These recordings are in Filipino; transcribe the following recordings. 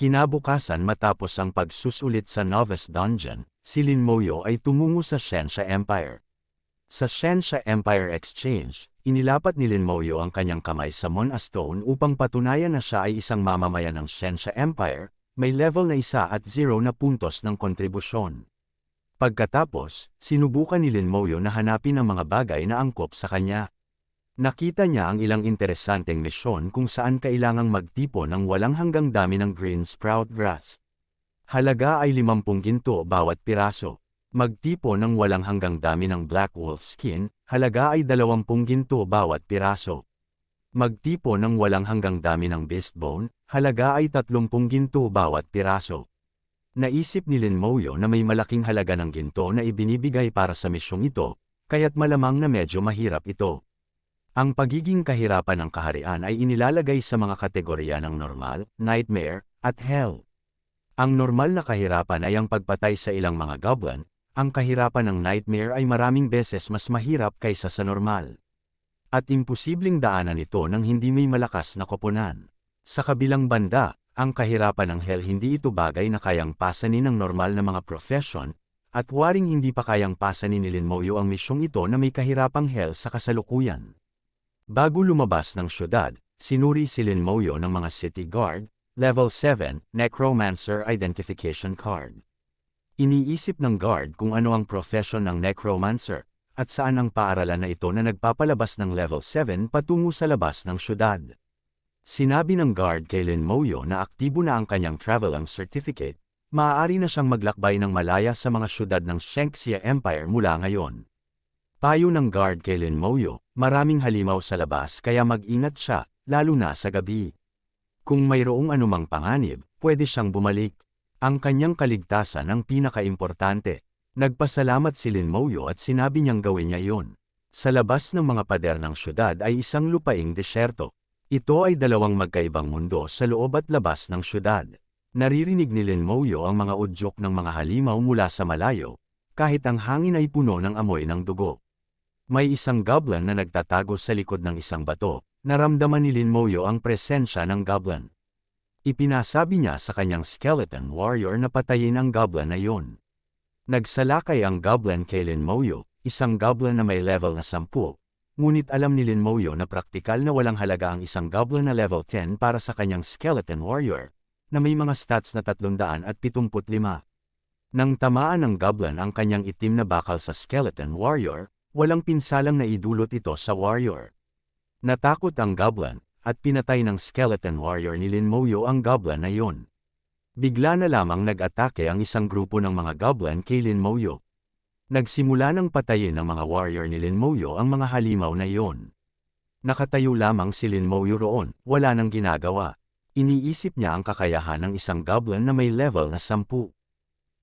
Kinabukasan matapos ang pagsusulit sa Novice Dungeon, si Lin Moyo ay tumungo sa Shensha Empire. Sa Shensha Empire Exchange, inilapat ni Lin Moyo ang kanyang kamay sa Mona Stone upang patunayan na siya ay isang mamamayan ng Shensha Empire, may level na 1 at 0 na puntos ng kontribusyon. Pagkatapos, sinubukan ni Lin Moyo na hanapin ang mga bagay na angkop sa kanya. Nakita niya ang ilang interesanteng misyon kung saan kailangang magtipo ng walang hanggang dami ng green sprout grass. Halaga ay 50 ginto bawat piraso. Magtipo ng walang hanggang dami ng black wolf skin, halaga ay 20 ginto bawat piraso. Magtipo ng walang hanggang dami ng beast bone, halaga ay 30 ginto bawat piraso. Naisip ni Lin Moyo na may malaking halaga ng ginto na ibinibigay para sa misyong ito, kaya't malamang na medyo mahirap ito. Ang pagiging kahirapan ng kaharian ay inilalagay sa mga kategorya ng normal, nightmare, at hell. Ang normal na kahirapan ay ang pagpatay sa ilang mga goblin, ang kahirapan ng nightmare ay maraming beses mas mahirap kaysa sa normal. At imposibleng daanan ito nang hindi may malakas na koponan. Sa kabilang banda, ang kahirapan ng hell hindi ito bagay na kayang pasanin ng normal na mga profession, at waring hindi pa kayang pasanin ni Lin Moyo ang misyong ito na may kahirapang hell sa kasalukuyan. Bago lumabas ng syudad, sinuri si Lin Moyo ng mga city guard, level 7, necromancer identification card. Iniisip ng guard kung ano ang profession ng necromancer, at saan ang paaralan na ito na nagpapalabas ng level 7 patungo sa labas ng syudad. Sinabi ng guard kay Lin Moyo na aktibo na ang kanyang traveling certificate, maaari na siyang maglakbay ng malaya sa mga syudad ng Shengxia Empire mula ngayon. Payo ng guard kay Lin Moyo, maraming halimaw sa labas kaya mag-ingat siya, lalo na sa gabi. Kung mayroong anumang panganib, pwede siyang bumalik. Ang kanyang kaligtasan ang pinakaimportante. Nagpasalamat si Lin Moyo at sinabi niyang gawin niya iyon. Sa labas ng mga pader ng syudad ay isang lupaing desyerto. Ito ay dalawang magkaibang mundo sa loob at labas ng syudad. Naririnig ni Lin Moyo ang mga udyok ng mga halimaw mula sa malayo, kahit ang hangin ay puno ng amoy ng dugo. May isang goblin na nagtatago sa likod ng isang bato, naramdaman ni Lin Moyo ang presensya ng goblin. Ipinasabi niya sa kanyang skeleton warrior na patayin ang goblin na iyon. Nagsalakay ang goblin kay Lin Moyo, isang goblin na may level na 10, ngunit alam ni Lin Moyo na praktikal na walang halaga ang isang goblin na level 10 para sa kanyang skeleton warrior, na may mga stats na 375. Nang tamaan ng goblin ang kanyang itim na bakal sa skeleton warrior, walang pinsalang naidulot ito sa warrior. Natakot ang goblin, at pinatay ng skeleton warrior ni Lin Moyo ang goblin na iyon. Bigla na lamang nag-atake ang isang grupo ng mga goblin kay Lin Moyo. Nagsimula ng patayin ng mga warrior ni Lin Moyo ang mga halimaw na iyon. Nakatayo lamang si Lin Moyo roon, wala nang ginagawa. Iniisip niya ang kakayahan ng isang goblin na may level na 10.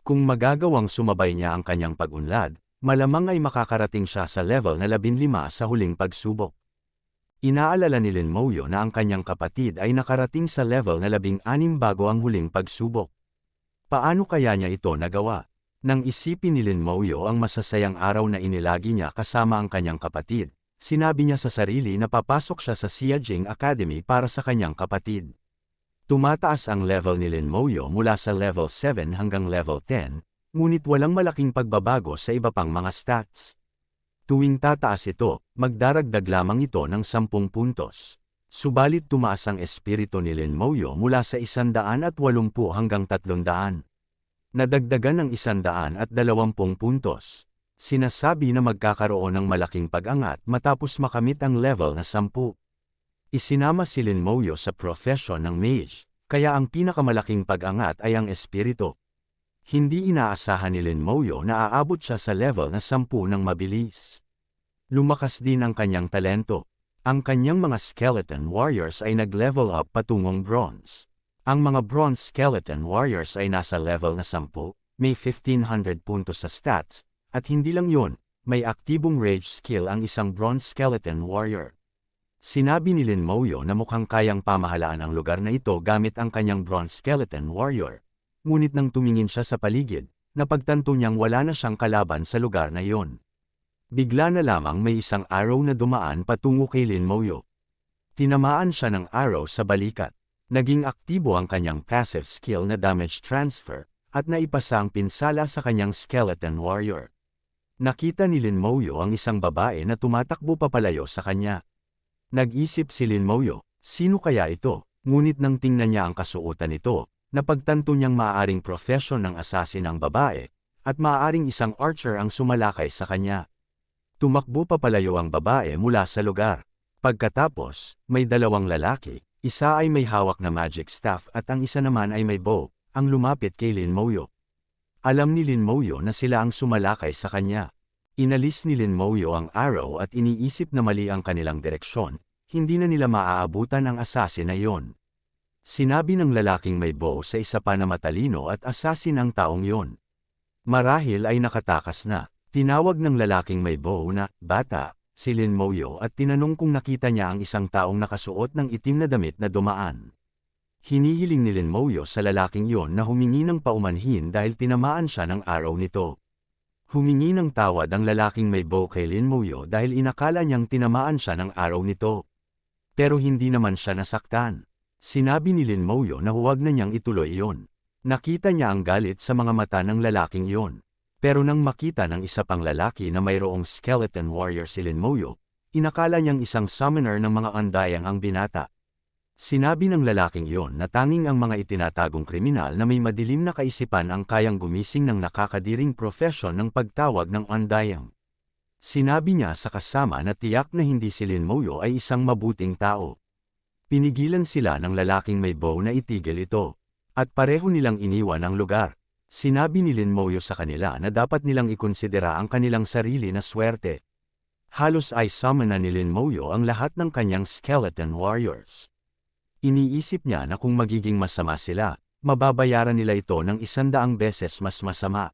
Kung magagawang sumabay niya ang kanyang pag-unlad, malamang ay makakarating siya sa level na 15 sa huling pagsubok. Inaalala ni Lin Moyo na ang kanyang kapatid ay nakarating sa level na 16 bago ang huling pagsubok. Paano kaya niya ito nagawa? Nang isipin ni Lin Moyo ang masasayang araw na inilagi niya kasama ang kanyang kapatid, sinabi niya sa sarili na papasok siya sa Xiajing Academy para sa kanyang kapatid. Tumataas ang level ni Lin Moyo mula sa level 7 hanggang level 10, ngunit walang malaking pagbabago sa iba pang mga stats. Tuwing tataas ito, magdaragdag lamang ito ng 10 puntos. Subalit tumaas ang espiritu ni Lin Moyo mula sa 180 hanggang 300. Nadagdagan ng 120 puntos. Sinasabi na magkakaroon ng malaking pag-angat matapos makamit ang level na 10. Isinama si Lin Moyo sa profession ng mage, kaya ang pinakamalaking pag-angat ay ang espiritu. Hindi inaasahan ni Lin Moyo na aabot siya sa level na 10 ng mabilis. Lumakas din ang kanyang talento. Ang kanyang mga skeleton warriors ay nag-level up patungong bronze. Ang mga bronze skeleton warriors ay nasa level na 10, may 1500 puntos sa stats, at hindi lang yun, may aktibong rage skill ang isang bronze skeleton warrior. Sinabi ni Lin Moyo na mukhang kayang pamahalaan ang lugar na ito gamit ang kanyang bronze skeleton warrior. Ngunit nang tumingin siya sa paligid, napagtanto niyang wala na siyang kalaban sa lugar na iyon. Bigla na lamang may isang arrow na dumaan patungo kay Lin Moyo. Tinamaan siya ng arrow sa balikat. Naging aktibo ang kanyang passive skill na damage transfer, at naipasa ang pinsala sa kanyang skeleton warrior. Nakita ni Lin Moyo ang isang babae na tumatakbo papalayo sa kanya. Nag-isip si Lin Moyo, sino kaya ito? Ngunit nang tingnan niya ang kasuotan nito, napagtanto niyang maaaring profesyon ng assassin ang babae, at maaaring isang archer ang sumalakay sa kanya. Tumakbo papalayo ang babae mula sa lugar. Pagkatapos, may dalawang lalaki, isa ay may hawak na magic staff at ang isa naman ay may bow, ang lumapit kay Lin Moyo. Alam ni Lin Moyo na sila ang sumalakay sa kanya. Inalis ni Lin Moyo ang arrow at iniisip na mali ang kanilang direksyon, hindi na nila maaabutan ang assassin na yon. Sinabi ng lalaking may bow sa isa pa na matalino at assassin ang taong yon. Marahil ay nakatakas na. Tinawag ng lalaking may bow na bata si Lin Moyo at tinanong kung nakita niya ang isang taong nakasuot ng itim na damit na dumaan. Hinihiling ni Lin Moyo sa lalaking yon na humingi ng paumanhin dahil tinamaan siya ng araw nito. Humingi ng tawad ang lalaking may bow kay Lin Moyo dahil inakala niyang tinamaan siya ng araw nito. Pero hindi naman siya nasaktan. Sinabi ni Lin Moyo na huwag na niyang ituloy iyon. Nakita niya ang galit sa mga mata ng lalaking yon. Pero nang makita ng isa pang lalaki na mayroong skeleton warrior si Lin Moyo, inakala niyang isang summoner ng mga andayang ang binata. Sinabi ng lalaking yon na tanging ang mga itinatagong kriminal na may madilim na kaisipan ang kayang gumising ng nakakadiring profesyon ng pagtawag ng andayang. Sinabi niya sa kasama na tiyak na hindi si Lin Moyo ay isang mabuting tao. Pinigilan sila ng lalaking may bow na itigil ito, at pareho nilang iniwan ang lugar. Sinabi ni Lin Moyo sa kanila na dapat nilang ikonsidera ang kanilang sarili na swerte. Halos ay summon na ni Lin Moyo ang lahat ng kanyang skeleton warriors. Iniisip niya na kung magiging masama sila, mababayaran nila ito ng 100 beses mas masama.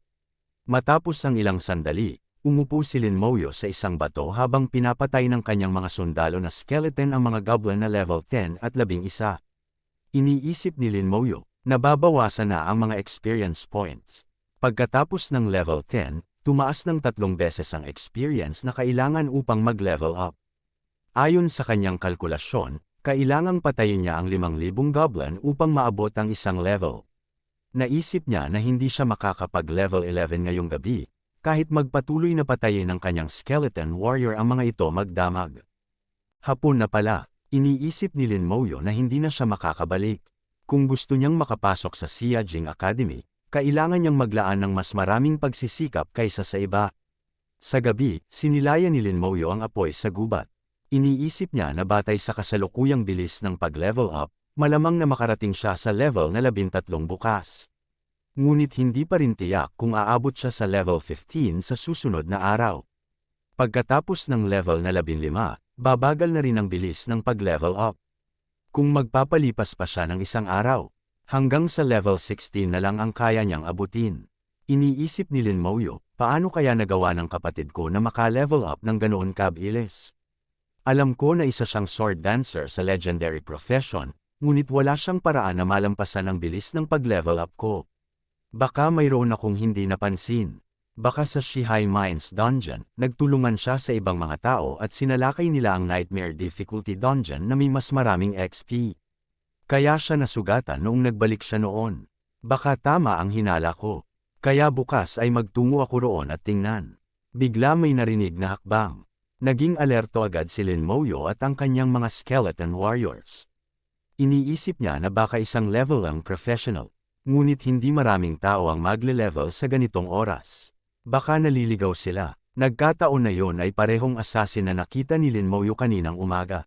Matapos ang ilang sandali, umupo si Lin Moyo sa isang bato habang pinapatay ng kanyang mga sundalo na skeleton ang mga goblin na level 10 at 11. Iniisip ni Lin Moyo, nababawasan na ang mga experience points. Pagkatapos ng level 10, tumaas ng 3 beses ang experience na kailangan upang mag-level up. Ayon sa kanyang kalkulasyon, kailangang patayin niya ang 5,000 goblin upang maabot ang isang level. Naisip niya na hindi siya makakapag-level 11 ngayong gabi, kahit magpatuloy na patayin ng kanyang skeleton warrior ang mga ito magdamag. Hapon na pala, iniisip ni Lin Moyo na hindi na siya makakabalik. Kung gusto niyang makapasok sa Xia Jing Academy, kailangan niyang maglaan ng mas maraming pagsisikap kaysa sa iba. Sa gabi, sinilayan ni Lin Moyo ang apoy sa gubat. Iniisip niya na batay sa kasalukuyang bilis ng pag-level up, malamang na makarating siya sa level na 13 bukas. Ngunit hindi pa rin tiyak kung aabot siya sa level 15 sa susunod na araw. Pagkatapos ng level na 15, babagal na rin ang bilis ng pag-level up. Kung magpapalipas pa siya ng isang araw, hanggang sa level 16 na lang ang kaya niyang abutin. Iniisip ni Lin Moyo, paano kaya nagawa ng kapatid ko na maka-level up ng ganoon kabilis? Alam ko na isa siyang sword dancer sa legendary profession, ngunit wala siyang paraan na malampasan ang bilis ng pag-level up ko. Baka mayroon akong hindi napansin. Baka sa Shihai Mines Dungeon, nagtulungan siya sa ibang mga tao at sinalakay nila ang Nightmare Difficulty Dungeon na may mas maraming XP. Kaya siya nasugatan noong nagbalik siya noon. Baka tama ang hinala ko. Kaya bukas ay magtungo ako roon at tingnan. Bigla may narinig na hakbang. Naging alerto agad si Lin Moyo at ang kanyang mga skeleton warriors. Iniisip niya na baka isang level lang professional. Ngunit hindi maraming tao ang magle-level sa ganitong oras. Baka naliligaw sila. Nagkataon na yon ay parehong assassin na nakita ni Lin Moyo kaninang umaga.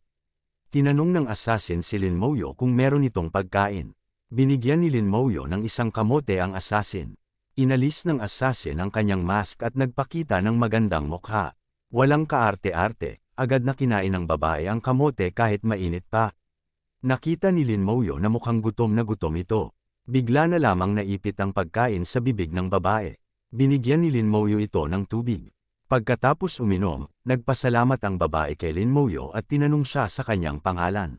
Tinanong ng assassin si Lin Moyo kung meron itong pagkain. Binigyan ni Lin Moyo ng isang kamote ang assassin. Inalis ng assassin ang kanyang mask at nagpakita ng magandang mukha. Walang kaarte-arte, agad na kinain ng babae ang kamote kahit mainit pa. Nakita ni Lin Moyo na mukhang gutom na gutom ito. Bigla na lamang naipit ang pagkain sa bibig ng babae. Binigyan ni Lin Moyo ito ng tubig. Pagkatapos uminom, nagpasalamat ang babae kay Lin Moyo at tinanong siya sa kanyang pangalan.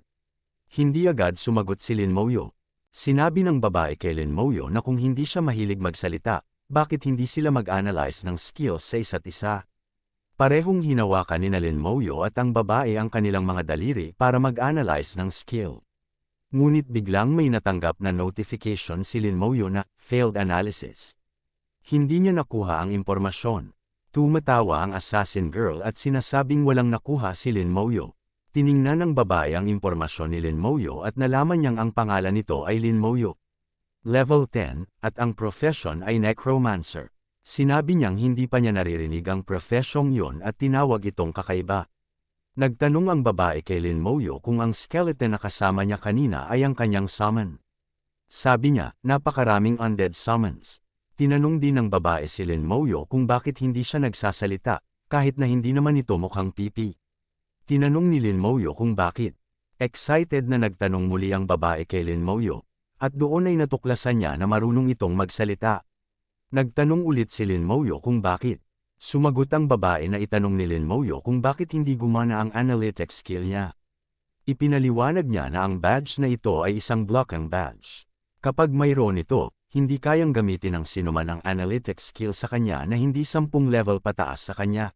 Hindi agad sumagot si Lin Moyo. Sinabi ng babae kay Lin Moyo na kung hindi siya mahilig magsalita, bakit hindi sila mag-analyze ng skills sa isa't isa. Parehong hinawakan ni Lin Moyo at ang babae ang kanilang mga daliri para mag-analyze ng skill. Ngunit biglang may natanggap na notification si Lin Moyo na failed analysis. Hindi niya nakuha ang impormasyon. Tumatawa ang assassin girl at sinasabing walang nakuha si Lin Moyo. Tiningnan ng babae ang impormasyon ni Lin Moyo at nalaman niyang ang pangalan nito ay Lin Moyo. Level 10, at ang profession ay necromancer. Sinabi niyang hindi pa niya naririnig ang profesyong yun at tinawag itong kakaiba. Nagtanong ang babae kay Lin Moyo kung ang skeleton na kasama niya kanina ay ang kanyang summon. Sabi niya, napakaraming undead summons. Tinanong din ng babae si Lin Moyo kung bakit hindi siya nagsasalita, kahit na hindi naman ito mukhang pipi. Tinanong ni Lin Moyo kung bakit. Excited na nagtanong muli ang babae kay Lin Moyo, at doon ay natuklasan niya na marunong itong magsalita. Nagtanong ulit si Lin Moyo kung bakit. Sumagot ang babae na itanong ni Lin Moyo kung bakit hindi gumana ang analytics skill niya. Ipinaliwanag niya na ang badge na ito ay isang blocking badge. Kapag mayroon ito, hindi kayang gamitin ng sinuman ang analytics skill sa kanya na hindi 10 level pataas sa kanya.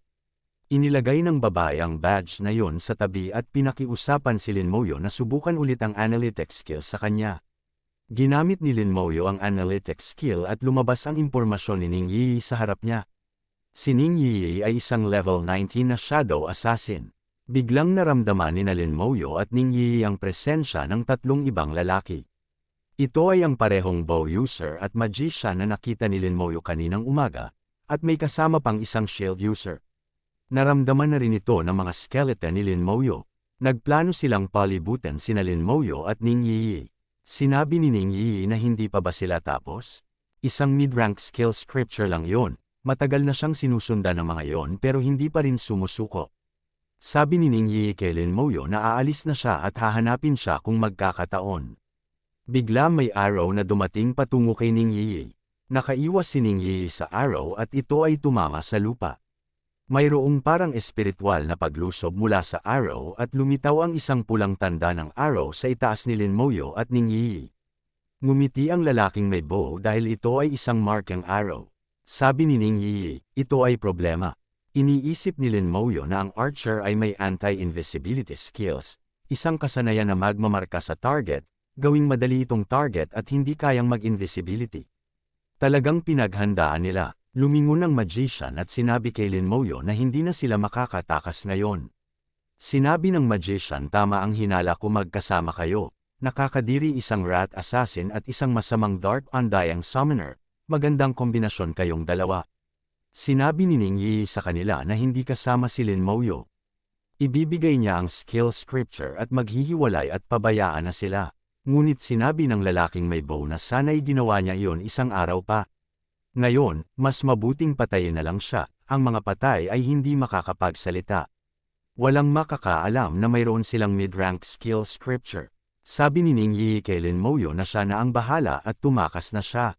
Inilagay ng babae ang badge na yon sa tabi at pinakiusapan si Lin Moyo na subukan ulit ang analytics skill sa kanya. Ginamit ni Lin Moyo ang analytics skill at lumabas ang impormasyon ni Ning Yi sa harap niya. Si Ning Yi ay isang level 19 na shadow assassin. Biglang naramdaman ni Lin Moyo at Ning Yi ang presensya ng 3 ibang lalaki. Ito ay ang parehong bow user at magician na nakita ni Lin Moyo kaninang umaga, at may kasama pang isang shield user. Naramdaman na rin ito ng mga skeleton ni Lin Moyo. Nagplano silang palibutan sina Lin Moyo at Ning Yi. Sinabi ni Ning Yi na hindi pa ba sila tapos? Isang mid-rank skill scripture lang yon. Matagal na siyang sinusundan ng mga yon pero hindi pa rin sumusuko. Sabi ni Ning Yi kay Lin Moyo na aalis na siya at hahanapin siya kung magkakataon. Bigla may arrow na dumating patungo kay Ning Yi. Nakaiwas si Ning Yi sa arrow at ito ay tumama sa lupa. Mayroong parang espiritual na paglusob mula sa arrow at lumitaw ang isang pulang tanda ng arrow sa itaas ni Lin Moyo at Ning Yi. Ngumiti ang lalaking may bow dahil ito ay isang marking arrow. Sabi ni Ning Yi, ito ay problema. Iniisip ni Lin Moyo na ang archer ay may anti-invisibility skills, isang kasanayan na magmamarka sa target, gawing madali itong target at hindi kayang mag-invisibility. Talagang pinaghandaan nila. Lumingon ang magician at sinabi kay Lin Moyo na hindi na sila makakatakas ngayon. Sinabi ng magician, tama ang hinala ko, magkasama kayo. Nakakadiri isang rat assassin at isang masamang dark undying summoner. Magandang kombinasyon kayong dalawa. Sinabi ni Ning Yi sa kanila na hindi kasama si Lin Moyo. Ibibigay niya ang skill scripture at maghihiwalay at pabayaan na sila. Ngunit sinabi ng lalaking may bow na sana'y ginawa niya iyon isang araw pa. Ngayon, mas mabuting patayin na lang siya, ang mga patay ay hindi makakapagsalita. Walang makakaalam na mayroon silang mid-rank skill scripture. Sabi ni Ning Yi kay Lin Moyo na siya na ang bahala at tumakas na siya.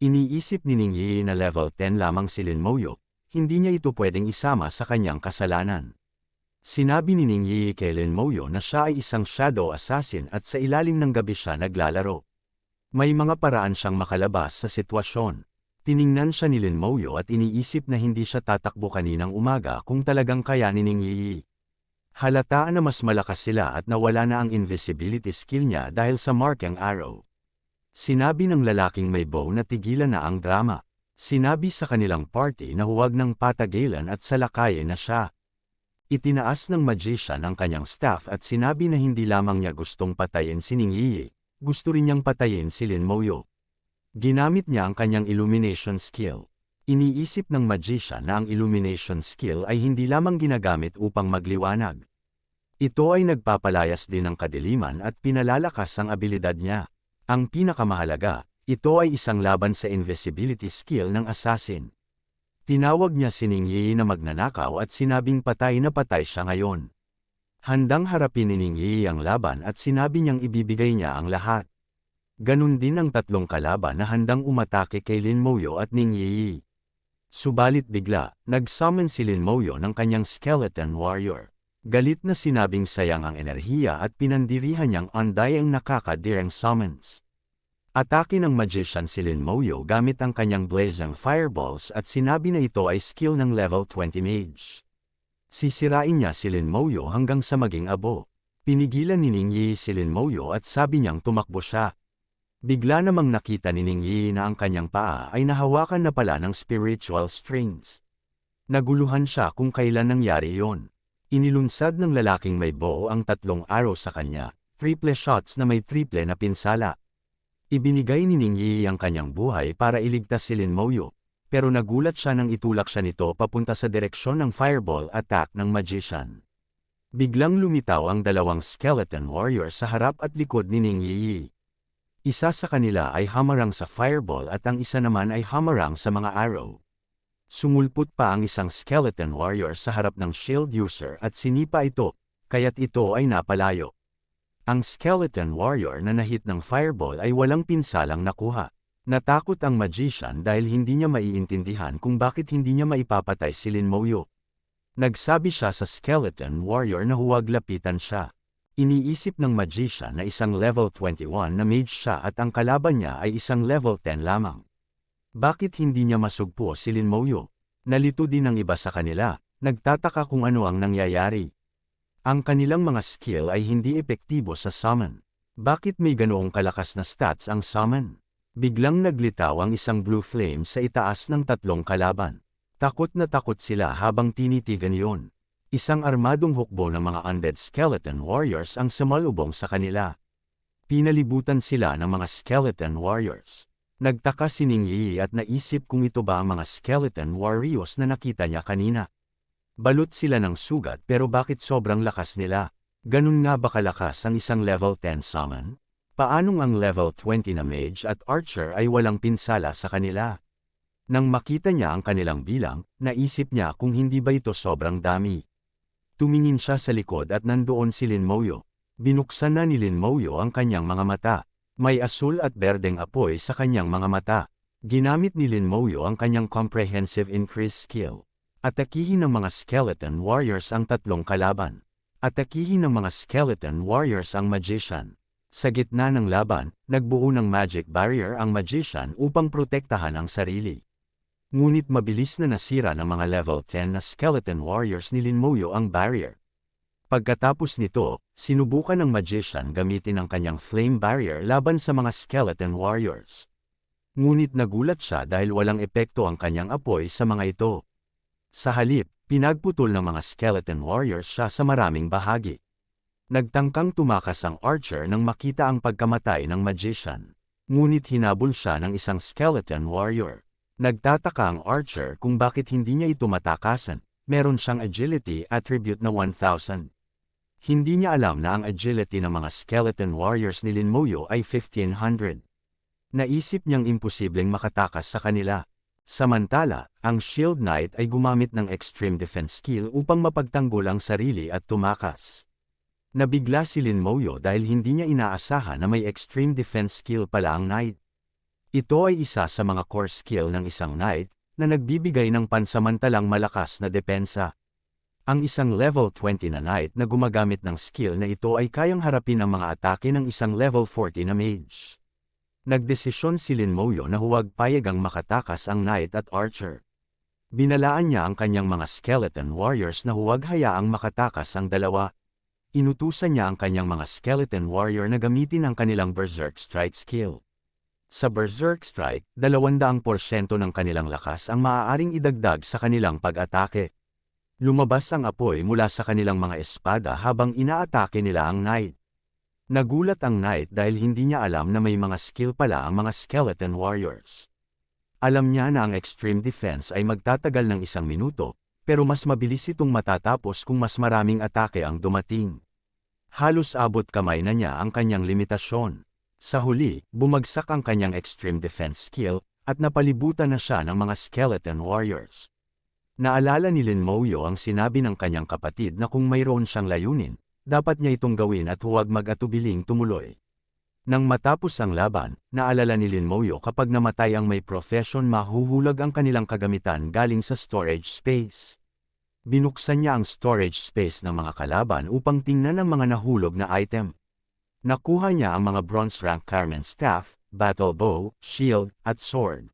Iniisip ni Ning Yi na level 10 lamang si Lin Moyo, hindi niya ito pwedeng isama sa kanyang kasalanan. Sinabi ni Ning Yi kay Lin Moyo na siya ay isang shadow assassin at sa ilalim ng gabi siya naglalaro. May mga paraan siyang makalabas sa sitwasyon. Tiningnan siya ni Lin Moyo at iniisip na hindi siya tatakbo kaninang umaga kung talagang kaya ni Ning Yi. Halataan na mas malakas sila at nawala na ang invisibility skill niya dahil sa marking arrow. Sinabi ng lalaking may bow na tigilan na ang drama. Sinabi sa kanilang party na huwag nang patagilan at salakayin na siya. Itinaas ng magician ang kanyang staff at sinabi na hindi lamang niya gustong patayin si Ning Yi, gusto rin niyang patayin si Lin Moyo. Ginamit niya ang kanyang illumination skill. Iniisip ng magician na ang illumination skill ay hindi lamang ginagamit upang magliwanag. Ito ay nagpapalayas din ng kadiliman at pinalalakas ang abilidad niya. Ang pinakamahalaga, ito ay isang laban sa invisibility skill ng assassin. Tinawag niya si Ning Yi na magnanakaw at sinabing patay na patay siya ngayon. Handang harapin ni Ning Yi ang laban at sinabi niyang ibibigay niya ang lahat. Ganun din ang 3 kalaban na handang umatake kay Lin Moyo at Ning Yi. Subalit bigla, nag-summon si Lin Moyo ng kanyang skeleton warrior. Galit na sinabing sayang ang enerhiya at pinandirihan niyang undying nakakadirang summons. Atake ng magician si Lin Moyo gamit ang kanyang blazing fireballs at sinabi na ito ay skill ng level 20 mage. Sisirain niya si Lin Moyo hanggang sa maging abo. Pinigilan ni Ning Yi si Lin Moyo at sabi niyang tumakbo siya. Bigla namang nakita ni Ning Yi na ang kanyang paa ay nahawakan na pala ng spiritual strings. Naguluhan siya kung kailan nangyari yon. Inilunsad ng lalaking may bow ang 3 arrow sa kanya, triple shots na may triple na pinsala. Ibinigay ni Ning Yi ang kanyang buhay para iligtas si Lin Moyo, pero nagulat siya nang itulak siya nito papunta sa direksyon ng fireball attack ng magician. Biglang lumitaw ang 2 skeleton warrior sa harap at likod ni Ning Yi. Isa sa kanila ay hamarang sa fireball at ang isa naman ay hamarang sa mga arrow. Sumulpot pa ang isang skeleton warrior sa harap ng shield user at sinipa ito, kaya't ito ay napalayo. Ang skeleton warrior na nahit ng fireball ay walang pinsalang nakuha. Natakot ang magician dahil hindi niya maiintindihan kung bakit hindi niya maipapatay si Lin Moyo. Nagsabi siya sa skeleton warrior na huwag lapitan siya. Iniisip ng magician na isang level 21 na mage siya at ang kalaban niya ay isang level 10 lamang. Bakit hindi niya masugpo si Lin Moyo? Nalito din ang iba sa kanila, nagtataka kung ano ang nangyayari. Ang kanilang mga skill ay hindi epektibo sa summon. Bakit may ganoong kalakas na stats ang summon? Biglang naglitaw ang isang blue flame sa itaas ng 3 kalaban. Takot na takot sila habang tinitigan yon. Isang armadong hukbo ng mga undead skeleton warriors ang sumalubong sa kanila. Pinalibutan sila ng mga skeleton warriors. Nagtaka si Ning Yi at naisip kung ito ba ang mga skeleton warriors na nakita niya kanina. Balot sila ng sugat pero bakit sobrang lakas nila? Ganun nga ba kalakas ang isang level 10 summon? Paanong ang level 20 na mage at archer ay walang pinsala sa kanila? Nang makita niya ang kanilang bilang, naisip niya kung hindi ba ito sobrang dami. Tumingin siya sa likod at nandoon si Lin Moyo. Binuksan na ni Lin Moyo ang kanyang mga mata. May asul at berdeng apoy sa kanyang mga mata. Ginamit ni Lin Moyo ang kanyang comprehensive increase skill. Atakihin ng mga skeleton warriors ang 3 kalaban. Atakihin ng mga skeleton warriors ang magician. Sa gitna ng laban, nagbuo ng magic barrier ang magician upang protektahan ang sarili. Ngunit mabilis na nasira ng mga level 10 na skeleton warriors ni Lin Moyo ang barrier. Pagkatapos nito, sinubukan ng magician gamitin ang kanyang flame barrier laban sa mga skeleton warriors. Ngunit nagulat siya dahil walang epekto ang kanyang apoy sa mga ito. Sa halip, pinagputol ng mga skeleton warriors siya sa maraming bahagi. Nagtangkang tumakas ang archer nang makita ang pagkamatay ng magician. Ngunit hinabol siya ng isang skeleton warrior. Nagtataka ang archer kung bakit hindi niya ito matakasan. Meron siyang agility attribute na 1000. Hindi niya alam na ang agility ng mga skeleton warriors ni Lin Moyo ay 1500. Naisip niyang imposibleng makatakas sa kanila. Samantala, ang Shield Knight ay gumamit ng extreme defense skill upang mapagtanggol ang sarili at tumakas. Nabigla si Lin Moyo dahil hindi niya inaasahan na may extreme defense skill pala ang Knight. Ito ay isa sa mga core skill ng isang Knight na nagbibigay ng pansamantalang malakas na depensa. Ang isang level 20 na Knight na gumagamit ng skill na ito ay kayang harapin ang mga atake ng isang level 40 na Mage. Nagdesisyon si Lin Moyo na huwag payagang makatakas ang Knight at Archer. Binalaan niya ang kanyang mga skeleton warriors na huwag hayaang makatakas ang dalawa. Inutusan niya ang kanyang mga skeleton warrior na gamitin ang kanilang Berserk Strike skill. Sa Berserk Strike, 200% ng kanilang lakas ang maaaring idagdag sa kanilang pag-atake. Lumabas ang apoy mula sa kanilang mga espada habang inaatake nila ang Knight. Nagulat ang Knight dahil hindi niya alam na may mga skill pala ang mga skeleton warriors. Alam niya na ang extreme defense ay magtatagal ng 1 minuto, pero mas mabilis itong matatapos kung mas maraming atake ang dumating. Halos abot kamay na niya ang kanyang limitasyon. Sa huli, bumagsak ang kanyang extreme defense skill, at napalibutan na siya ng mga skeleton warriors. Naalala ni Lin Moyo ang sinabi ng kanyang kapatid na kung mayroon siyang layunin, dapat niya itong gawin at huwag mag-atubiling tumuloy. Nang matapos ang laban, naalala ni Lin Moyo kapag namatay ang may profession mahuhulag ang kanilang kagamitan galing sa storage space. Binuksan niya ang storage space ng mga kalaban upang tingnan ang mga nahulog na item. Nakuha niya ang mga bronze rank Carmen staff, battle bow, shield, at sword.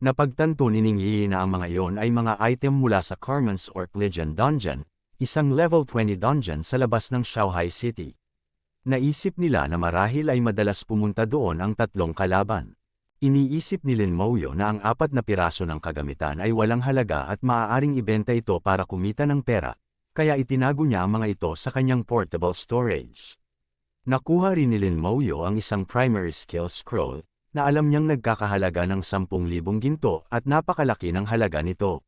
Napagtanto ni Ning Yi na ang mga iyon ay mga item mula sa Carmen's Orc Legion Dungeon, isang level 20 dungeon sa labas ng Shanghai City. Naisip nila na marahil ay madalas pumunta doon ang tatlong kalaban. Iniisip ni Lin Moyo na ang 4 na piraso ng kagamitan ay walang halaga at maaaring ibenta ito para kumita ng pera, kaya itinago niya ang mga ito sa kanyang portable storage. Nakuha rin ni Lin Moyo ang isang primary skill scroll, na alam niyang nagkakahalaga ng 10,000 ginto at napakalaki ng halaga nito.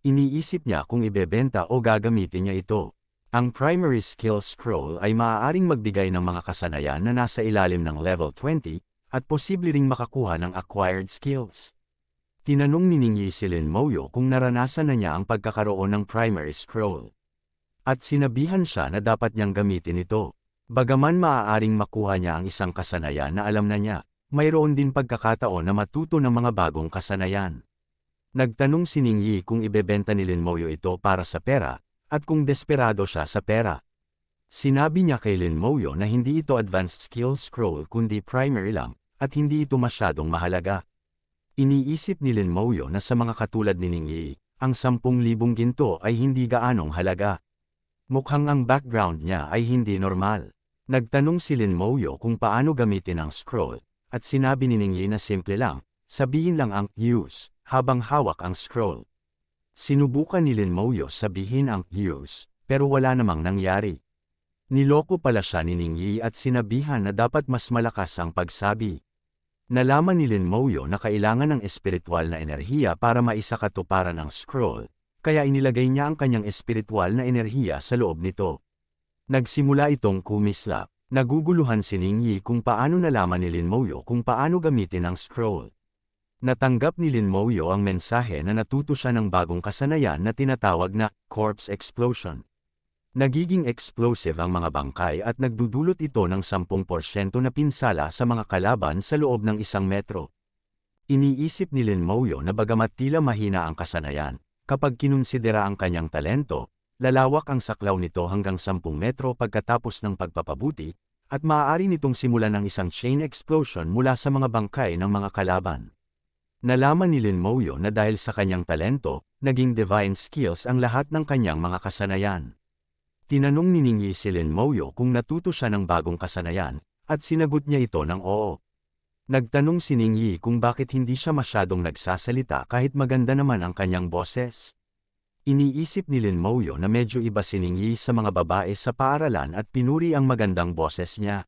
Iniisip niya kung ibebenta o gagamitin niya ito. Ang primary skill scroll ay maaaring magbigay ng mga kasanayan na nasa ilalim ng level 20, at posible ring makakuha ng acquired skills. Tinanong ni Ningyi si Lin Moyo kung naranasan na niya ang pagkakaroon ng primary scroll. At sinabihan siya na dapat niyang gamitin ito. Bagaman maaaring makuha niya ang isang kasanayan na alam na niya, mayroon din pagkakataon na matuto ng mga bagong kasanayan. Nagtanong si Ningyi kung ibebenta ni Lin Moyo ito para sa pera, at kung desperado siya sa pera. Sinabi niya kay Lin Moyo na hindi ito advanced skill scroll kundi primary lang, at hindi ito masyadong mahalaga. Iniisip ni Lin Moyo na sa mga katulad ni Ningyi, ang 10,000 ginto ay hindi gaanong halaga. Mukhang ang background niya ay hindi normal. Nagtanong si Lin Moyo kung paano gamitin ang scroll, at sinabi ni Ningyi na simple lang, sabihin lang ang use, habang hawak ang scroll. Sinubukan ni Lin Moyo sabihin ang use, pero wala namang nangyari. Niloko pala siya ni Ningyi at sinabihan na dapat mas malakas ang pagsabi. Nalaman ni Lin Moyo na kailangan ng espiritual na enerhiya para maisakatuparan ang scroll, kaya inilagay niya ang kanyang espiritual na enerhiya sa loob nito. Nagsimula itong kumislap. Naguguluhan si Ningyi kung paano nalaman ni Lin Moyo kung paano gamitin ang scroll. Natanggap ni Lin Moyo ang mensahe na natuto siya ng bagong kasanayan na tinatawag na corpse explosion. Nagiging explosive ang mga bangkay at nagdudulot ito ng 10% na pinsala sa mga kalaban sa loob ng 1 metro. Iniisip ni Lin Moyo na bagamat tila mahina ang kasanayan, kapag kinonsidera ang kanyang talento, lalawak ang saklaw nito hanggang 10 metro pagkatapos ng pagpapabuti, at maaari nitong simulan ng isang chain explosion mula sa mga bangkay ng mga kalaban. Nalaman ni Lin Moyo na dahil sa kanyang talento, naging divine skills ang lahat ng kanyang mga kasanayan. Tinanong ni Ningyi si Lin Moyo kung natuto siya ng bagong kasanayan, at sinagot niya ito ng oo. Nagtanong si Ningyi kung bakit hindi siya masyadong nagsasalita kahit maganda naman ang kanyang boses. Iniisip ni Lin Moyo na medyo iba si Ningyi sa mga babae sa paaralan at pinuri ang magandang boses niya.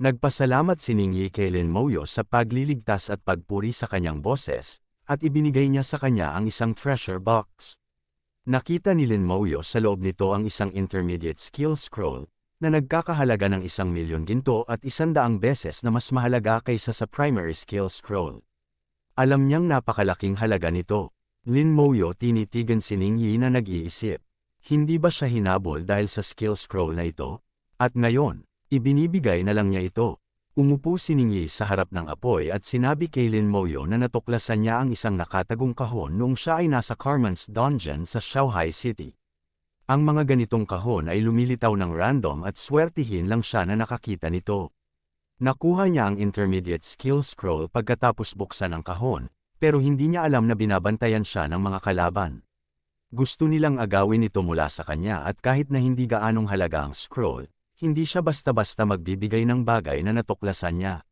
Nagpasalamat si Ningyi kay Lin Moyo sa pagliligtas at pagpuri sa kanyang boses, at ibinigay niya sa kanya ang isang treasure box. Nakita ni Lin Moyo sa loob nito ang isang intermediate skill scroll, na nagkakahalaga ng 1,000,000 ginto at 100 beses na mas mahalaga kaysa sa primary skill scroll. Alam niyang napakalaking halaga nito. Lin Moyo tinitigan si Ningyi na nag-iisip. Hindi ba siya hinabol dahil sa skill scroll na ito? At ngayon, ibinibigay na lang niya ito. Umupo si Ningyi sa harap ng apoy at sinabi kay Lin Moyo na natuklasan niya ang isang nakatagong kahon noong siya ay nasa Carmen's Dungeon sa Shanghai City. Ang mga ganitong kahon ay lumilitaw ng random at swertihin lang siya na nakakita nito. Nakuha niya ang intermediate skill scroll pagkatapos buksan ang kahon, pero hindi niya alam na binabantayan siya ng mga kalaban. Gusto nilang agawin ito mula sa kanya at kahit na hindi gaanong halaga ang scroll, hindi siya basta-basta magbibigay ng bagay na natuklasan niya.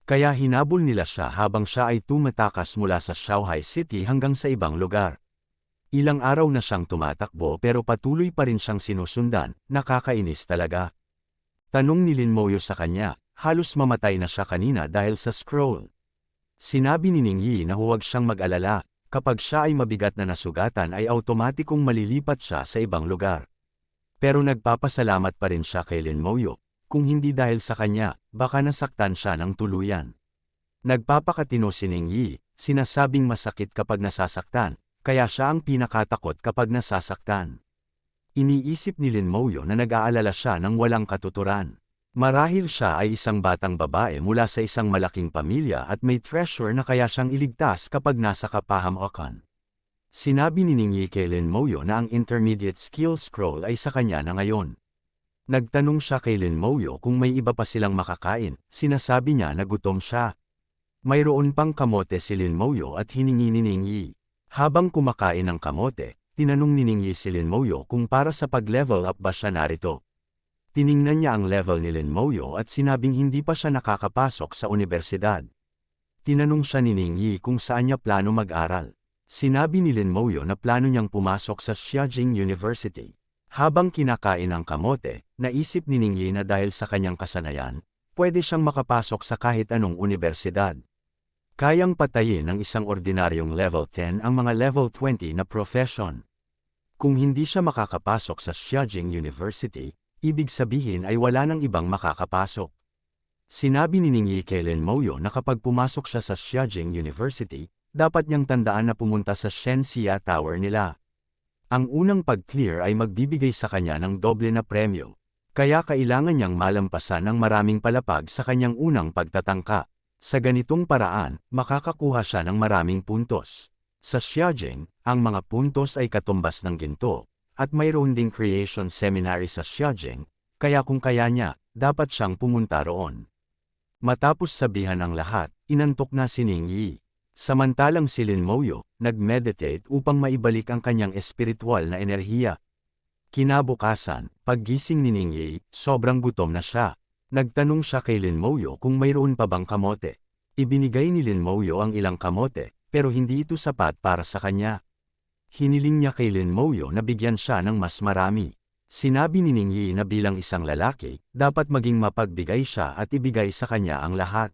Kaya hinabol nila siya habang siya ay tumatakas mula sa Shanghai City hanggang sa ibang lugar. Ilang araw na siyang tumatakbo pero patuloy pa rin siyang sinusundan, nakakainis talaga. Tanong ni Lin Moyo sa kanya, halos mamatay na siya kanina dahil sa scroll. Sinabi ni Ningyi na huwag siyang mag-alala, kapag siya ay mabigat na nasugatan ay automatikong malilipat siya sa ibang lugar. Pero nagpapasalamat pa rin siya kay Lin Moyo, kung hindi dahil sa kanya, baka nasaktan siya ng tuluyan. Nagpapakatino si Ningyi, sinasabing masakit kapag nasasaktan, kaya siya ang pinakatakot kapag nasasaktan. Iniisip ni Lin Moyo na nag-aalala siya ng walang katuturan. Marahil siya ay isang batang babae mula sa isang malaking pamilya at may treasure na kaya siyang iligtas kapag nasa kapahamakan. Sinabi ni Ningyi kay Lin Moyo na ang intermediate skill scroll ay sa kanya na ngayon. Nagtanong siya kay Lin Moyo kung may iba pa silang makakain, sinasabi niya na gutom siya. Mayroon pang kamote si Lin Moyo at hiningi ni Ningyi. Habang kumakain ng kamote, tinanong ni Ning Yi si Lin Moyo kung para sa pag-level up ba siya narito. Tiningnan niya ang level ni Lin Moyo at sinabing hindi pa siya nakakapasok sa universidad. Tinanong siya ni Ning Yi kung saan niya plano mag-aral. Sinabi ni Lin Moyo na plano niyang pumasok sa Xiajing University. Habang kinakain ang kamote, naisip ni Ning Yi na dahil sa kanyang kasanayan, pwede siyang makapasok sa kahit anong universidad. Kayang patayin ng isang ordinaryong level 10 ang mga level 20 na profession. Kung hindi siya makakapasok sa Xiajing University, ibig sabihin ay wala nang ibang makakapasok. Sinabi ni Ning Yi kay Lin Moyo na kapag pumasok siya sa Xiajing University, dapat niyang tandaan na pumunta sa Shenxia Tower nila. Ang unang pag-clear ay magbibigay sa kanya ng doble na premyo, kaya kailangan niyang malampasan ng maraming palapag sa kanyang unang pagtatangka. Sa ganitong paraan, makakakuha siya ng maraming puntos. Sa Xiajing, ang mga puntos ay katumbas ng ginto, at mayroon ding creation seminary sa Xiajing, kaya kung kaya niya, dapat siyang pumunta roon. Matapos sabihan ang lahat, inantok na si Ning Yi. Samantalang si Lin Moyo, nag-meditate upang maibalik ang kanyang espiritual na enerhiya. Kinabukasan, paggising ni Ning Yi, sobrang gutom na siya. Nagtanong siya kay Lin Moyo kung mayroon pa bang kamote. Ibinigay ni Lin Moyo ang ilang kamote, pero hindi ito sapat para sa kanya. Hiniling niya kay Lin Moyo na bigyan siya ng mas marami. Sinabi ni Ning Yi na bilang isang lalaki, dapat maging mapagbigay siya at ibigay sa kanya ang lahat.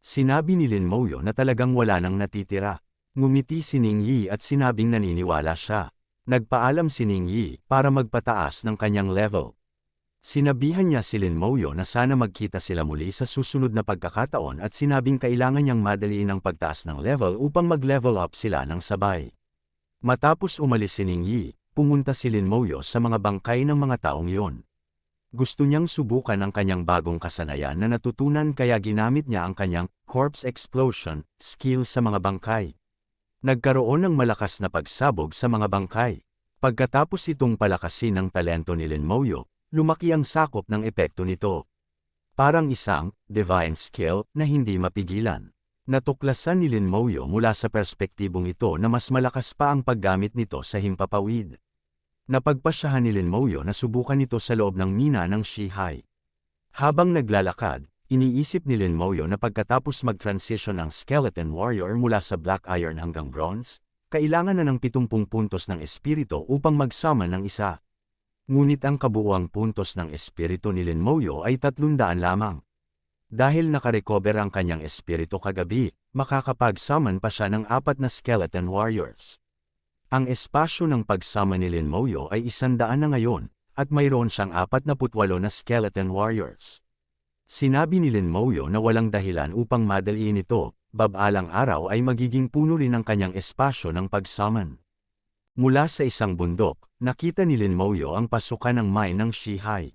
Sinabi ni Lin Moyo na talagang wala nang natitira. Ngumiti si Ning Yi at sinabing naniniwala siya. Nagpaalam si Ning Yi para magpataas ng kanyang level. Sinabihan niya si Lin Moyo na sana magkita sila muli sa susunod na pagkakataon at sinabing kailangan niyang madaliin ang pagtaas ng level upang mag-level up sila ng sabay. Matapos umalis si Ning Yi, pumunta si Lin Moyo sa mga bangkay ng mga taong iyon. Gusto niyang subukan ang kanyang bagong kasanayan na natutunan kaya ginamit niya ang kanyang corpse explosion skill sa mga bangkay. Nagkaroon ng malakas na pagsabog sa mga bangkay. Pagkatapos itong palakasin ng talento ni Lin Moyo, lumaki ang sakop ng epekto nito. Parang isang divine skill na hindi mapigilan. Natuklasan ni Lin Moyo mula sa perspektibong ito na mas malakas pa ang paggamit nito sa himpapawid. Napagpasyahan ni Lin Moyo na subukan ito sa loob ng mina ng Shihai. Habang naglalakad, iniisip ni Lin Moyo na pagkatapos mag-transition ang Skeleton Warrior mula sa Black Iron hanggang Bronze, kailangan na ng 70 puntos ng espiritu upang mag-summon ng isa. Ngunit ang kabuuang puntos ng espiritu ni Lin Moyo ay 300 lamang. Dahil nakarecover ang kanyang espiritu kagabi, makakapag-summon pa siya ng 4 na Skeleton Warriors. Ang espasyo ng pagsama ni Lin Moyo ay 100 na ngayon, at mayroon siyang 48 na Skeleton Warriors. Sinabi ni Lin Moyo na walang dahilan upang madaliin ito, babalang araw ay magiging puno rin ang kanyang espasyo ng pagsummon. Mula sa isang bundok, nakita ni Lin Moyo ang pasukan ng mine ng Shihai.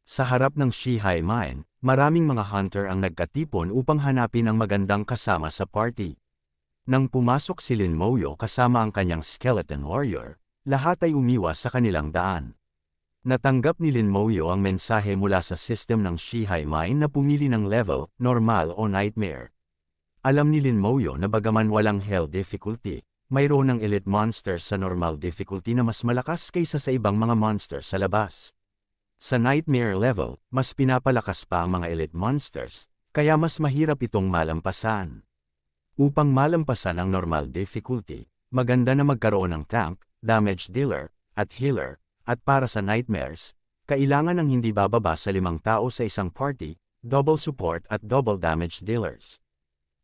Sa harap ng Shihai mine, maraming mga hunter ang nagkatipon upang hanapin ang magandang kasama sa party. Nang pumasok si Lin Moyo kasama ang kanyang Skeleton Warrior, lahat ay umiwas sa kanilang daan. Natanggap ni Lin Moyo ang mensahe mula sa system ng Shihai Mine na pumili ng level, normal o nightmare. Alam ni Lin Moyo na bagaman walang hell difficulty, mayroon ng elite monsters sa normal difficulty na mas malakas kaysa sa ibang mga monsters sa labas. Sa nightmare level, mas pinapalakas pa ang mga elite monsters, kaya mas mahirap itong malampasan. Upang malampasan ang normal difficulty, maganda na magkaroon ng tank, damage dealer, at healer, at para sa nightmares, kailangan ng hindi bababa sa 5 tao sa isang party, double support at double damage dealers.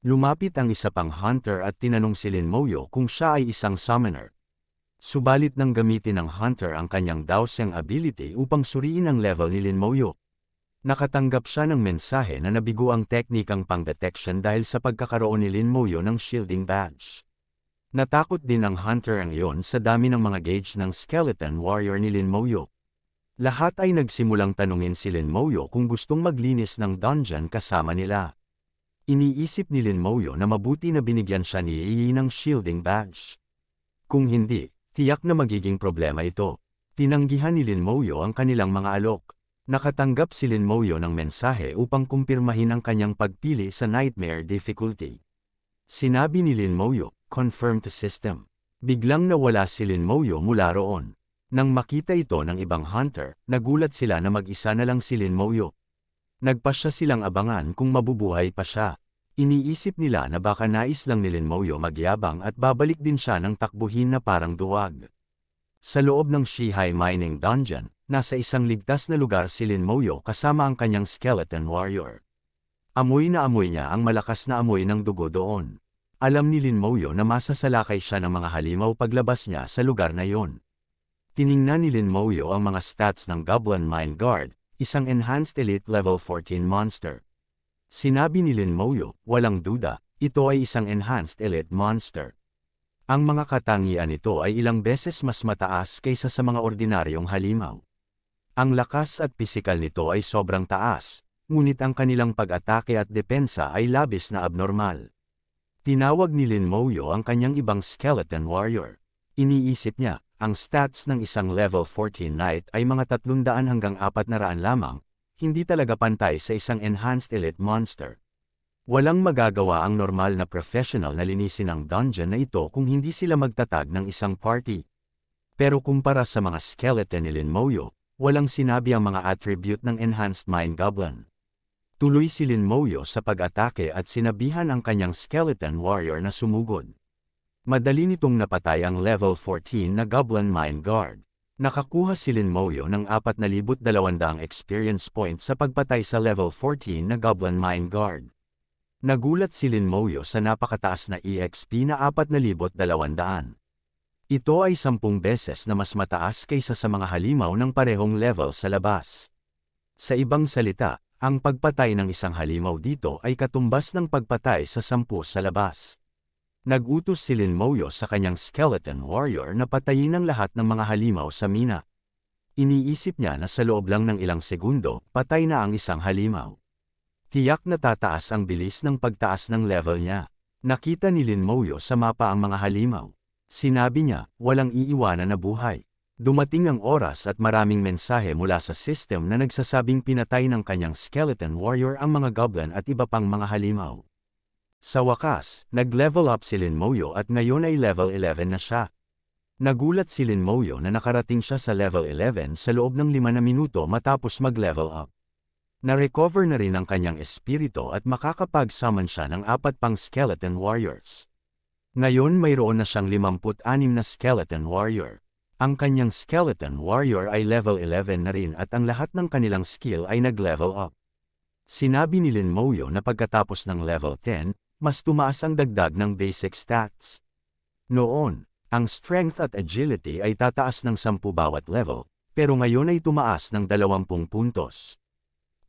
Lumapit ang isa pang hunter at tinanong si Lin Moyo kung siya ay isang summoner. Subalit nang gamitin ng hunter ang kanyang Daosyang ability upang suriin ang level ni Lin Moyo. Nakatanggap siya ng mensahe na nabigo ang teknikang pang-detection dahil sa pagkakaroon ni Lin Moyo ng shielding badge. Natakot din ang hunter ang iyon sa dami ng mga gauge ng Skeleton Warrior ni Lin Moyo. Lahat ay nagsimulang tanungin si Lin Moyo kung gustong maglinis ng dungeon kasama nila. Iniisip ni Lin Moyo na mabuti na binigyan siya ni Yi ng shielding badge. Kung hindi, tiyak na magiging problema ito. Tinanggihan ni Lin Moyo ang kanilang mga alok. Nakatanggap si Lin Moyo ng mensahe upang kumpirmahin ang kanyang pagpili sa nightmare difficulty. Sinabi ni Lin Moyo, confirm to system. Biglang nawala si Lin Moyo mula roon. Nang makita ito ng ibang hunter, nagulat sila na mag-isa na lang si Lin Moyo. Nagpasya silang abangan kung mabubuhay pa siya. Iniisip nila na baka nais lang ni Lin Moyo magyabang at babalik din siya ng takbuhin na parang duwag. Sa loob ng Shihai Mining Dungeon, nasa isang ligtas na lugar si Lin Moyo kasama ang kanyang skeleton warrior. Amoy na amoy niya ang malakas na amoy ng dugo doon. Alam ni Lin Moyo na masasalakay siya ng mga halimaw paglabas niya sa lugar na yon. Tiningnan ni Lin Moyo ang mga stats ng Goblin Mine Guard, isang enhanced elite level 14 monster. Sinabi ni Lin Moyo, walang duda, ito ay isang enhanced elite monster. Ang mga katangian nito ay ilang beses mas mataas kaysa sa mga ordinaryong halimaw. Ang lakas at pisikal nito ay sobrang taas, ngunit ang kanilang pag-atake at depensa ay labis na abnormal. Tinawag ni Lin Moyo ang kanyang ibang skeleton warrior. Iniisip niya, ang stats ng isang level 14 knight ay mga 300 hanggang 400 lamang, hindi talaga pantay sa isang enhanced elite monster. Walang magagawa ang normal na professional na linisin ang dungeon na ito kung hindi sila magtatag ng isang party. Pero kumpara sa mga skeleton ni Lin Moyo, walang sinabi ang mga attribute ng enhanced mine goblin. Tuloy si Lin Moyo sa pag-atake at sinabihan ang kanyang skeleton warrior na sumugod. Madali nitong napatay ang level 14 na Goblin Mine Guard. Nakakuha si Lin Moyo ng 4,200 experience points sa pagpatay sa level 14 na Goblin Mine Guard. Nagulat si Lin Moyo sa napakataas na EXP na 4,200. Ito ay 10 beses na mas mataas kaysa sa mga halimaw ng parehong level sa labas. Sa ibang salita, ang pagpatay ng isang halimaw dito ay katumbas ng pagpatay sa 10 sa labas. Nagutos si Lin Moyo sa kanyang skeleton warrior na patayin ang lahat ng mga halimaw sa mina. Iniisip niya na sa loob lang ng ilang segundo, patay na ang isang halimaw. Tiyak na tataas ang bilis ng pagtaas ng level niya. Nakita ni Lin Moyo sa mapa ang mga halimaw. Sinabi niya, walang iiwanan na buhay. Dumating ang oras at maraming mensahe mula sa system na nagsasabing pinatay ng kanyang skeleton warrior ang mga goblin at iba pang mga halimaw. Sa wakas, nag-level up si Lin Moyo at ngayon ay level 11 na siya. Nagulat si Lin Moyo na nakarating siya sa level 11 sa loob ng 5 na minuto matapos mag-level up. Na-recover na rin ang kanyang espiritu at makakapag-summon siya ng 4 pang skeleton warriors. Ngayon mayroon na siyang 56 na skeleton warrior. Ang kanyang skeleton warrior ay level 11 na rin at ang lahat ng kanilang skill ay nag-level up. Sinabi ni Lin Moyo na pagkatapos ng level 10, mas tumaas ang dagdag ng basic stats. Noon, ang strength at agility ay tataas ng 10 bawat level, pero ngayon ay tumaas ng 20 puntos.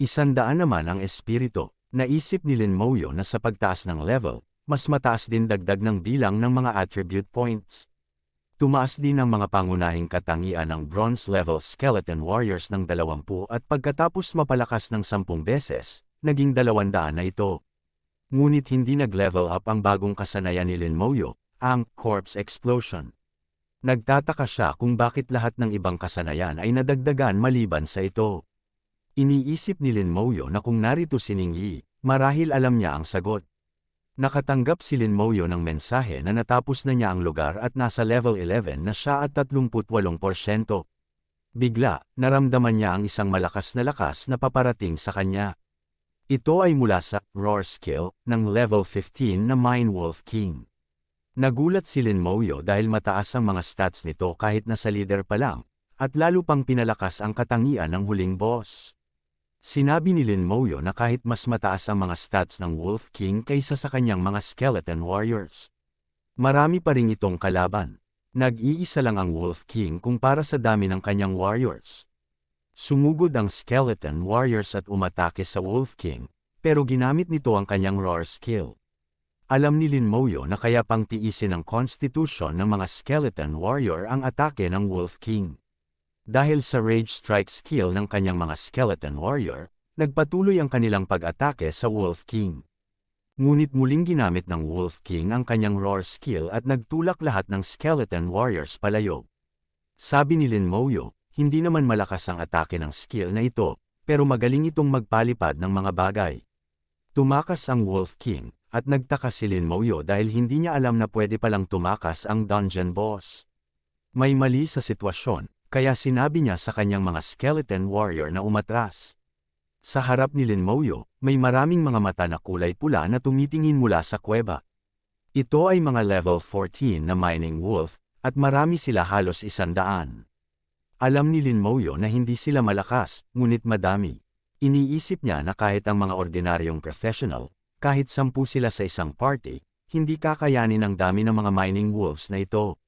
100 naman ang espiritu. Naisip ni Lin Moyo na sa pagtaas ng level, mas mataas din dagdag ng bilang ng mga attribute points. Tumaas din ang mga pangunahing katangian ng bronze level skeleton warriors ng 20 at pagkatapos mapalakas ng 10 beses, naging 200 na ito. Ngunit hindi nag-level up ang bagong kasanayan ni Lin Moyo, ang corpse explosion. Nagtataka siya kung bakit lahat ng ibang kasanayan ay nadagdagan maliban sa ito. Iniisip ni Lin Moyo na kung narito si Ning Yi, marahil alam niya ang sagot. Nakatanggap si Lin Moyo ng mensahe na natapos na niya ang lugar at nasa level 11 na siya at 38%. Bigla, naramdaman niya ang isang malakas na lakas na paparating sa kanya. Ito ay mula sa Roar skill ng level 15 na Mine Wolf King. Nagulat si Lin Moyo dahil mataas ang mga stats nito kahit nasa leader pa lang, at lalo pang pinalakas ang katangian ng huling boss. Sinabi ni Lin Moyo na kahit mas mataas ang mga stats ng Wolf King kaysa sa kanyang mga skeleton warriors, marami pa rin itong kalaban. Nag-iisa lang ang Wolf King kumpara sa dami ng kanyang warriors. Sumugod ang skeleton warriors at umatake sa Wolf King, pero ginamit nito ang kanyang roar skill. Alam ni Lin Moyo na kaya pang tiisin ang constitution ng mga skeleton warrior ang atake ng Wolf King. Dahil sa rage strike skill ng kanyang mga skeleton warrior, nagpatuloy ang kanilang pag-atake sa Wolf King. Ngunit muling ginamit ng Wolf King ang kanyang roar skill at nagtulak lahat ng skeleton warriors palayo. Sabi ni Lin Moyo, hindi naman malakas ang atake ng skill na ito, pero magaling itong magpalipad ng mga bagay. Tumakas ang Wolf King, at nagtaka si Lin Moyo dahil hindi niya alam na pwede palang tumakas ang dungeon boss. May mali sa sitwasyon, kaya sinabi niya sa kanyang mga skeleton warrior na umatras. Sa harap ni Lin Moyo, may maraming mga mata na kulay pula na tumitingin mula sa kuweba. Ito ay mga level 14 na mining wolf, at marami sila halos 100. Alam ni Lin Moyo na hindi sila malakas, ngunit madami. Iniisip niya na kahit ang mga ordinaryong professional, kahit 10 sila sa isang party, hindi kakayanin ang dami ng mga mining wolves na ito.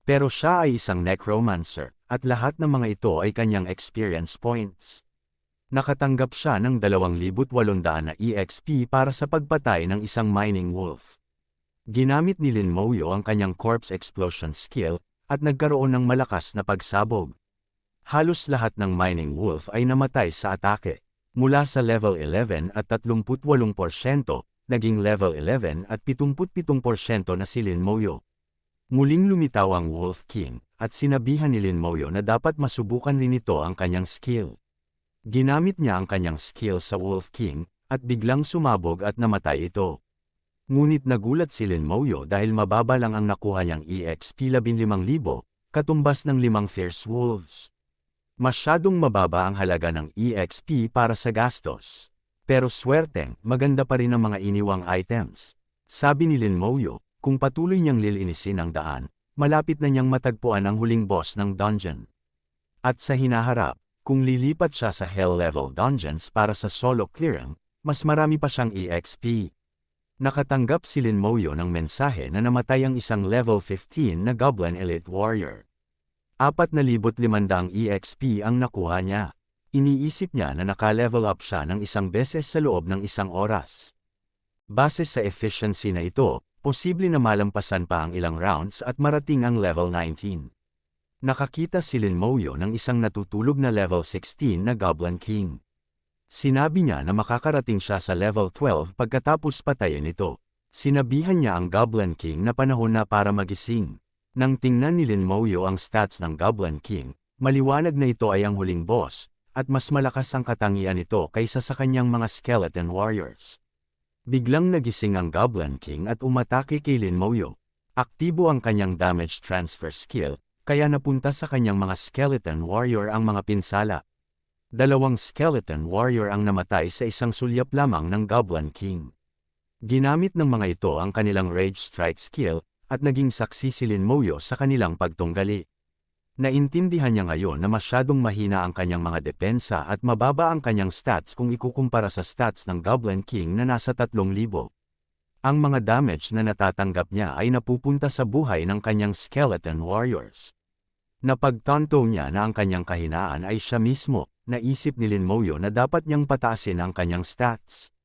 Pero siya ay isang necromancer, at lahat ng mga ito ay kanyang experience points. Nakatanggap siya ng 2,800 na EXP para sa pagpatay ng isang mining wolf. Ginamit ni Lin Moyo ang kanyang corpse explosion skill, at nagkaroon ng malakas na pagsabog. Halos lahat ng mining wolf ay namatay sa atake. Mula sa level 11 at 38%, naging level 11 at 77% na si Lin Moyo. Muling lumitaw ang Wolf King, at sinabihan ni Lin Moyo na dapat masubukan rin ito ang kanyang skill. Ginamit niya ang kanyang skill sa Wolf King, at biglang sumabog at namatay ito. Ngunit nagulat si Lin Moyo dahil mababa lang ang nakuha niyang EXP 15,000, katumbas ng 5 fierce wolves. Masyadong mababa ang halaga ng EXP para sa gastos. Pero swerteng, maganda pa rin ang mga iniwang items. Sabi ni Lin Moyo, kung patuloy niyang lilinisin ang daan, malapit na niyang matagpuan ang huling boss ng dungeon. At sa hinaharap, kung lilipat siya sa hell-level dungeons para sa solo clearing, mas marami pa siyang EXP. Nakatanggap si Lin Moyo ng mensahe na namatay ang isang level 15 na Goblin Elite Warrior. 4,500 EXP ang nakuha niya. Iniisip niya na naka-level up siya ng isang beses sa loob ng isang oras. Base sa efficiency na ito, posible na malampasan pa ang ilang rounds at marating ang level 19. Nakakita si Lin Moyo ng isang natutulog na level 16 na Goblin King. Sinabi niya na makakarating siya sa level 12 pagkatapos patayin ito. Sinabihan niya ang Goblin King na panahon na para magising. Nang tingnan ni Lin Moyo ang stats ng Goblin King, maliwanag na ito ay ang huling boss, at mas malakas ang katangian nito kaysa sa kanyang mga skeleton warriors. Biglang nagising ang Goblin King at umatake kay Lin Moyo. Aktibo ang kanyang damage transfer skill, kaya napunta sa kanyang mga skeleton warrior ang mga pinsala. 2 skeleton warrior ang namatay sa isang sulyap lamang ng Goblin King. Ginamit ng mga ito ang kanilang rage strike skill, at naging saksi si Lin Moyo sa kanilang pagtunggali. Naintindihan niya ngayon na masyadong mahina ang kanyang mga depensa at mababa ang kanyang stats kung ikukumpara sa stats ng Goblin King na nasa 3,000. Ang mga damage na natatanggap niya ay napupunta sa buhay ng kanyang skeleton warriors. Napagtanto niya na ang kanyang kahinaan ay siya mismo. Naisip ni Lin Moyo na dapat niyang pataasin ang kanyang stats.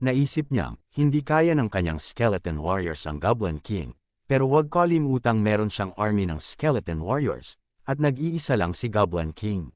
Naisip niya, hindi kaya ng kanyang skeleton warriors ang Goblin King. Pero huwag kalimutang meron siyang army ng skeleton warriors, at nag-iisa lang si Goblin King.